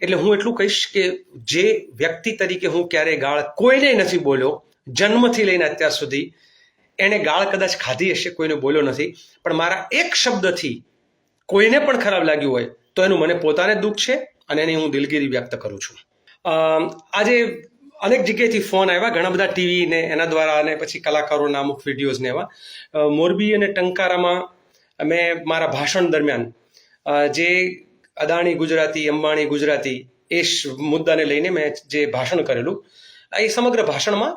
એટલે હું એટલું કહીશ કે જે વ્યક્તિ તરીકે હું ક્યારેય ગાળ કોઈને નથી બોલ્યો, જન્મથી લઈને અત્યાર સુધી એણે ગાળ કદાચ ખાધી હશે, કોઈને બોલ્યો નથી, પણ મારા એક શબ્દથી કોઈને પણ ખરાબ લાગ્યું હોય તો એનું મને પોતાને દુઃખ છે અને એની હું દિલગીરી વ્યક્ત કરું છું. આજે અનેક જગ્યાએથી ફોન આવ્યા, ઘણા બધા ટીવી ને એના દ્વારા, અને પછી કલાકારોના અમુક વિડીયોઝ ને એવા. મોરબી અને ટંકારામાં મેં મારા ભાષણ દરમિયાન જે અદાણી ગુજરાતી, અંબાણી ગુજરાતી એ મુદ્દાને લઈને મેં જે ભાષણ કરેલું, એ સમગ્ર ભાષણમાં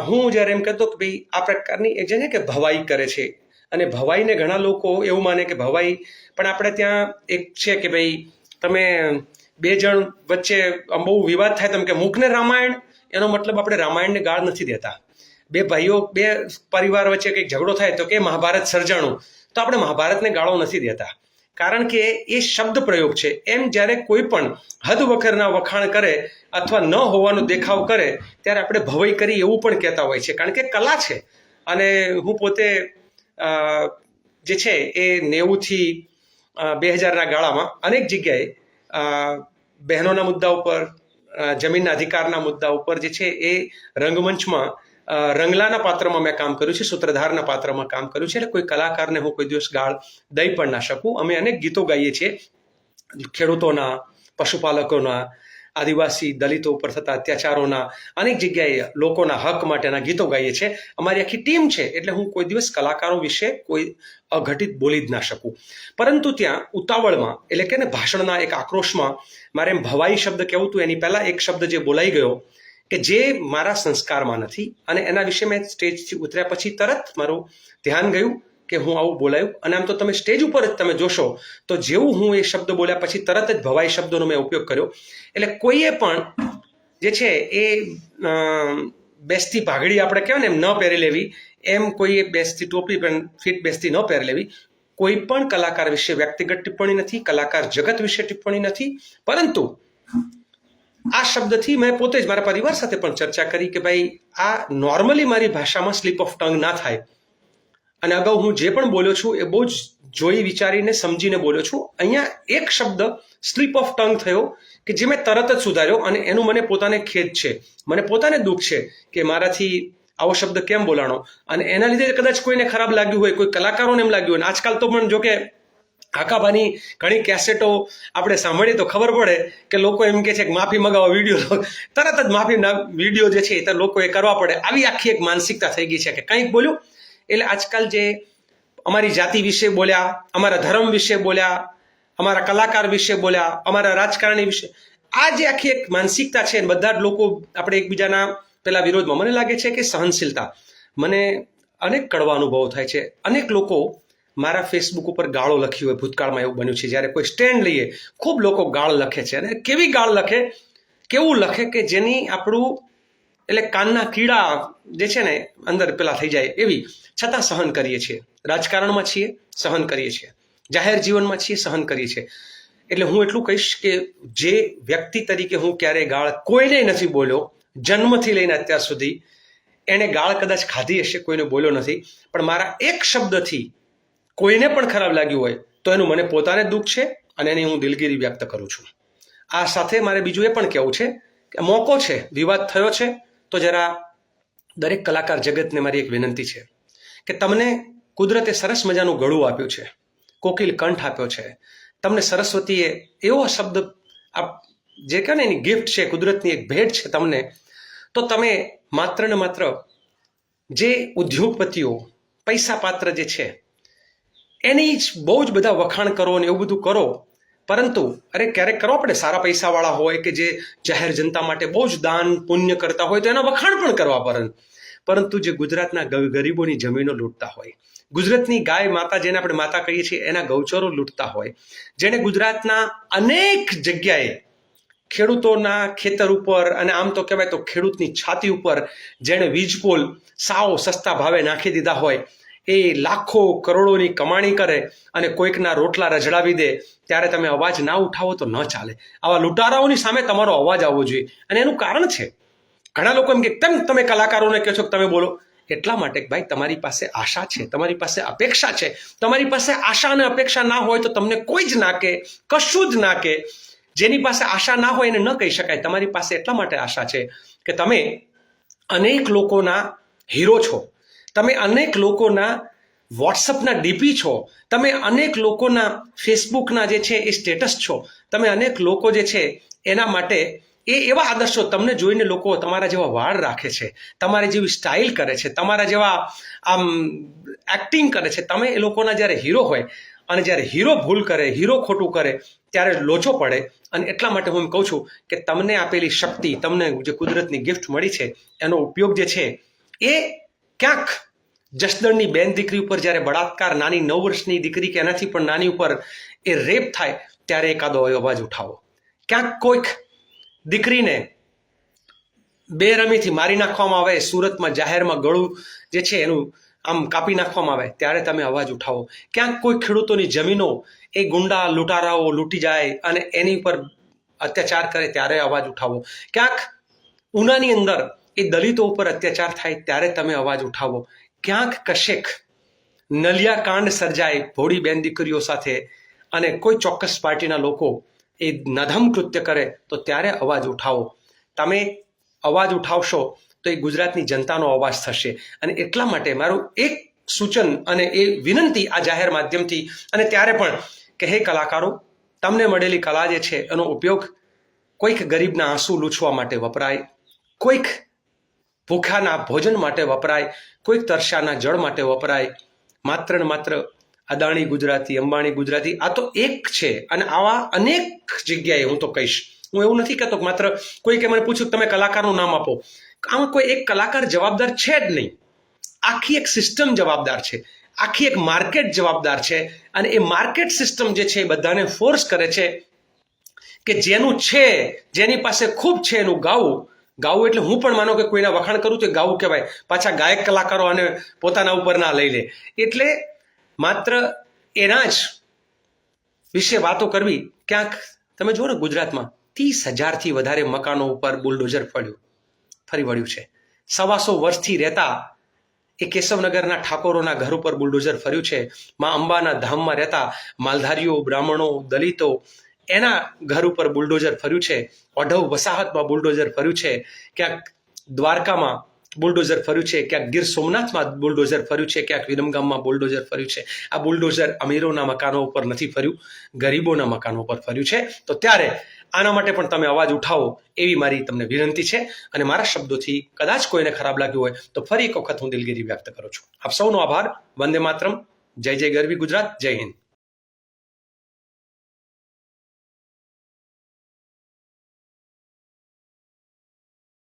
હું જ્યારે એમ કહેતો કે ભાઈ આ પ્રકારની એક છે ને કે ભવાઈ કરે છે, અને ભવાઈને ઘણા લોકો એવું માને કે ભવાઈ પણ આપણે ત્યાં એક છે કે ભાઈ તમે બે જણ વચ્ચે બહુ વિવાદ થાય, તમે કે મૂકને રામાયણ, એનો મતલબ આપણે રામાયણને ગાળ નથી દેતા. બે ભાઈઓ, બે પરિવાર વચ્ચે કંઈક ઝઘડો થાય તો કે મહાભારત સર્જાણું, તો આપણે મહાભારતને ગાળો નથી દેતા, કારણ કે એ શબ્દ પ્રયોગ છે. એમ જ્યારે કોઈ પણ હદ વખરના વખાણ કરે અથવા ન હોવાનો દેખાવ કરે ત્યારે આપણે ભવાઈ કરી એવું પણ કહેતા હોય છે, કારણ કે કલા છે. અને હું પોતે જે છે એ 90થી 2000ના ગાળામાં અનેક જગ્યાએ બહેનોના મુદ્દા ઉપર, જમીનના અધિકારના મુદ્દા ઉપર જે છે એ રંગમંચમાં રંગલાના પાત્રમાં મેં કામ કર્યું છે, સૂત્રધારના પાત્રમાં કામ કર્યું છે. એટલે કોઈ કલાકારને હું કોઈ દિવસ ગાળ દઈ પણ ના શકું. અમે અનેક ગીતો ગાઈએ છીએ, ખેડૂતોના, પશુપાલકોના, આદિવાસી દલિતો ઉપર થતા અત્યાચારોના, અનેક જગ્યાએ લોકોના હક માટેના ગીતો ગાઈએ છીએ. અમારી આખી ટીમ છે, એટલે હું કોઈ દિવસ કલાકારો વિશે કોઈ અઘટિત બોલી જ ના શકું. પરંતુ ત્યાં ઉતાવળમાં, એટલે કે ને ભાષણના એક આક્રોશમાં મારે એમ ભવાઈ શબ્દ કહેવું હતું, એની પહેલા એક શબ્દ જે બોલાઈ ગયો કે જે મારા સંસ્કારમાં નથી, અને એના વિશે મેં સ્ટેજથી ઉતર્યા પછી તરત મારું ધ્યાન ગયું કે હું આવું બોલાયું. અને આમ તો તમે સ્ટેજ ઉપર જ તમે જોશો તો જેવું હું એ શબ્દ બોલ્યા પછી તરત જ ભવાઈ શબ્દોનો મેં ઉપયોગ કર્યો. એટલે કોઈએ પણ જે છે એ બેસતી ભાગડી આપણે કહેવાય ને એમ ન પહેરી લેવી, એમ કોઈએ બેસતી ટોપી પણ ફિટ બેસતી ન પહેરી લેવી. કોઈ પણ કલાકાર વિશે વ્યક્તિગત ટિપ્પણી નથી, કલાકાર જગત વિશે ટિપ્પણી નથી, પરંતુ આ શબ્દથી મેં પોતે જ મારા પરિવાર સાથે પણ ચર્ચા કરી કે ભાઈ આ નોર્મલી મારી ભાષામાં સ્લીપ ઓફ ટંગ ના થાય. અને અગાઉ હું જે પણ બોલ્યો છું એ બહુ જ જોઈ વિચારીને સમજીને બોલ્યો છું. અહીંયા એક શબ્દ સ્લીપ ઓફ ટંગ થયો કે જે મેં તરત જ સુધાર્યો, અને એનું મને પોતાને ખેદ છે, મને પોતાને દુઃખ છે કે મારાથી આવો શબ્દ કેમ બોલાણો, અને એના લીધે કદાચ કોઈને ખરાબ લાગ્યું હોય, કોઈ કલાકારોને એમ લાગ્યું હોય. આજકાલ તો પણ જો કે આકાબાની ઘણી કેસેટો આપણે સાંભળીએ તો ખબર પડે કે લોકો એમ કે છે કે માફી મગાવો વિડીયો, તરત જ માફીના વિડીયો જે છે એ લોકોએ કરવા પડે, આવી આખી એક માનસિકતા થઈ ગઈ છે કે કંઈક બોલ્યું એટલે આજકાલ જે અમારી જાતિ વિશે બોલ્યા, અમારા ધર્મ વિશે બોલ્યા, અમારા કલાકાર વિશે બોલ્યા, અમારા રાજકારણી વિશે, આ જે આખી એક માનસિકતા છે, બધા જ લોકો આપણે એકબીજાના પેલા વિરોધમાં. મને લાગે છે કે સહનશીલતા, મને અનેક કડવા અનુભવો થાય છે. અનેક લોકો મારા ફેસબુક ઉપર ગાળો લખી હોય, ભૂતકાળમાં એવું બન્યું છે, જ્યારે કોઈ સ્ટેન્ડ લઈએ ખૂબ લોકો ગાળ લખે છે, અને કેવી ગાળ લખે, કેવું લખે કે જેની આપણું એટલે કાનના કીડા જે છે ને અંદર પેલા થઈ જાય એવી, છતાં સહન કરીએ છીએ. રાજકારણમાં છીએ, સહન કરીએ છીએ, જાહેર જીવનમાં છીએ, સહન કરીએ છીએ. એટલે હું એટલું કહીશ કે જે વ્યક્તિ તરીકે હું ક્યારેય ગાળ કોઈને નથી બોલ્યો, જન્મથી લઈને અત્યાર સુધી એણે ગાળ કદાચ ખાધી હશે, કોઈને બોલ્યો નથી, પણ મારા એક શબ્દથી કોઈને પણ ખરાબ લાગ્યું હોય તો એનું મને પોતાને દુઃખ છે, અને એની હું દિલગીરી વ્યક્ત કરું છું. આ સાથે મારે બીજું એ પણ કહેવું છે કે મોકો છે, વિવાદ થયો છે, તો જરા દરેક કલાકાર જગતને મારી એક વિનંતી છે કે તમને કુદરતે સરસ મજાનું ગળું આપ્યું છે, કોકિલ કંઠ આપ્યો છે, તમને સરસ્વતીએ એવો શબ્દ જે કહે ને એની ગિફ્ટ છે, કુદરતની એક ભેટ છે તમને, તો તમે માત્ર ને માત્ર જે ઉદ્યોગપતિઓ પૈસા પાત્ર જે છે એની જ બહુ જ બધા વખાણ કરો ને એવું બધું કરો, પરંતુ અરે ક્યારેક કરો આપણે સારા પૈસાવાળા હોય કે જે જાહેર જનતા માટે બહુ જ દાન પુણ્ય કરતા હોય તો એના વખાણ પણ કરવા પડે. પરંતુ જે ગુજરાતના ગરીબોની જમીનો લૂંટતા હોય, ગુજરાતની ગાય માતા જેને આપણે માતા કહીએ છીએ એના ગૌચરો લૂંટતા હોય, જેને ગુજરાતના અનેક જગ્યાએ ખેડૂતોના ખેતર ઉપર, અને આમ તો કહેવાય તો ખેડૂતની છાતી ઉપર જેણે વીજપોલ સાવ સસ્તા ભાવે નાખી દીધા હોય, એ લાખો કરોડોની કમાણી કરે અને કોઈકના રોટલા રજડાવી દે, ત્યારે તમે અવાજ ના ઉઠાવો તો ન ચાલે. આવા લૂંટારાઓની સામે તમારો અવાજ આવવો જોઈએ. અને એનું કારણ છે, ઘણા લોકો એમ કે તમે કલાકારોને કહો છો કે તમે બોલો, એટલા માટે ભાઈ તમારી પાસે આશા છે, તમારી પાસે અપેક્ષા છે. તમારી પાસે આશા અને અપેક્ષા ના હોય તો તમને કોઈ જ ના કહે, કશું જ ના કહે. જેની પાસે આશા ના હોય એને ન કહી શકાય. તમારી પાસે એટલા માટે આશા છે કે તમે અનેક લોકોના હીરો છો, તમે અનેક લોકોના વોટ્સઅપના ડીપી છો, તમે અનેક લોકોના ફેસબુકના જે છે એ સ્ટેટસ છો, તમે અનેક લોકો જે છે એના માટે એ એવા આદર્શો, તમને જોઈને લોકો તમારા જેવા વાળ રાખે છે, તમારી જેવી સ્ટાઇલ કરે છે, તમારા જેવા આમ એક્ટિંગ કરે છે. તમે એ લોકોના જ્યારે હીરો હોય અને જ્યારે હીરો ભૂલ કરે, હીરો ખોટું કરે ત્યારે લોચો પડે. અને એટલા માટે હું એમ કહું છું કે તમને આપેલી શક્તિ, તમને જે કુદરતની ગિફ્ટ મળી છે એનો ઉપયોગ જે છે એ ક્યાંક જસદણની બેન દીકરી ઉપર જ્યારે બળાત્કાર, નાની 9 વર્ષની દીકરી કે એનાથી પણ નાની ઉપર એ રેપ થાય ત્યારે એકાદો અવાજ ઉઠાવો. ક્યાંક કોઈક દીકરીને બેરમીથી મારી નાખવામાં આવે, સુરતમાં જાહેરમાં ગળું જે છે એનું આમ કાપી નાખવામાં આવે ત્યારે તમે અવાજ ઉઠાવો. ક્યાંક કોઈ ખેડૂતોની જમીનો એ ગુંડા લૂંટારાઓ લૂંટી જાય અને એની પર અત્યાચાર કરે ત્યારે અવાજ ઉઠાવો. ક્યાંક ઉનાની અંદર એ દલિતો ઉપર અત્યાચાર થાય ત્યારે તમે અવાજ ઉઠાવો. ક્યાંક કશેક નલિયા કાંડ સર્જાય ભોળી બેન દીકરીઓ સાથે અને કોઈ ચોક્કસ પાર્ટીના લોકો એ નધમ કૃત્ય કરે તો ત્યારે અવાજ ઉઠાવો. તમે અવાજ ઉઠાવશો તો એ ગુજરાતની જનતાનો અવાજ થશે. અને એટલા માટે મારું એક સૂચન અને એ વિનંતી આ જાહેર માધ્યમથી, અને ત્યારે પણ કે હે કલાકારો, તમને મળેલી કલા જે છે એનો ઉપયોગ કોઈક ગરીબના આંસુ લૂછવા માટે વપરાય, કોઈક ભૂખ્યાના ભોજન માટે વપરાય, કોઈક તરસ્યાના જળ માટે વપરાય. માત્ર ને માત્ર અદાણી ગુજરાતી, અંબાણી ગુજરાતી આ તો એક છે. અને આવા અનેક જગ્યાએ હું તો કહીશ, હું એવું નથી કહેતો કે માત્ર કોઈકે મને પૂછ્યું તમે કલાકારનું નામ આપો, આમાં કોઈ એક કલાકાર જવાબદાર છે જ નહીં. આખી એક સિસ્ટમ જવાબદાર છે, આખી એક માર્કેટ જવાબદાર છે. અને એ માર્કેટ સિસ્ટમ જે છે એ બધાને ફોર્સ કરે છે કે જેનું છે, જેની પાસે ખૂબ છે એનું ગાવું. ગાવું એટલે હું પણ માનો કે કોઈના વખાણ કરું તો ગાવું કહેવાય. પાછા ગાયક કલાકારો આને પોતાના ઉપર ના લઈ લે. એટલે માત્ર એના જ વિશે વાતો કરવી. ક્યાંક તમે જુઓ ને ગુજરાતમાં 30,000થી વધારે મકાનો ઉપર બુલડોઝર ફરી વળ્યું છે. 125 વર્ષથી રહેતા એ કેશવનગરના ઠાકોરોના ઘર ઉપર બુલડોઝર ફર્યું છે. માં અંબાના ધામમાં રહેતા માલધારીઓ, બ્રાહ્મણો, દલિતો એના ઘર ઉપર બુલડોઝર ફર્યું છે. ઓઢવ વસાહતમાં બુલડોઝર ફર્યું છે. ક્યાંક દ્વારકામાં બુલડોઝર ફર્યું છે, ક્યાંક ગીર સોમનાથમાં બુલડોઝર ફર્યું છે, ક્યાંક વિરમગામમાં બુલડોઝર ફર્યું છે. આ બુલડોઝર અમીરોના મકાનો ઉપર નથી ફર્યું, ગરીબોના મકાનો ઉપર ફર્યું છે. તો ત્યારે આના માટે પણ તમે અવાજ ઉઠાવો એવી મારી તમને વિનંતી છે. અને મારા શબ્દોથી કદાચ કોઈને ખરાબ લાગ્યું હોય તો ફરી એક વખત હું દિલગીરી વ્યક્ત કરું છું. આપ સૌનો આભાર. વંદે માતરમ. જય જય ગરવી ગુજરાત. જય હિન્દ.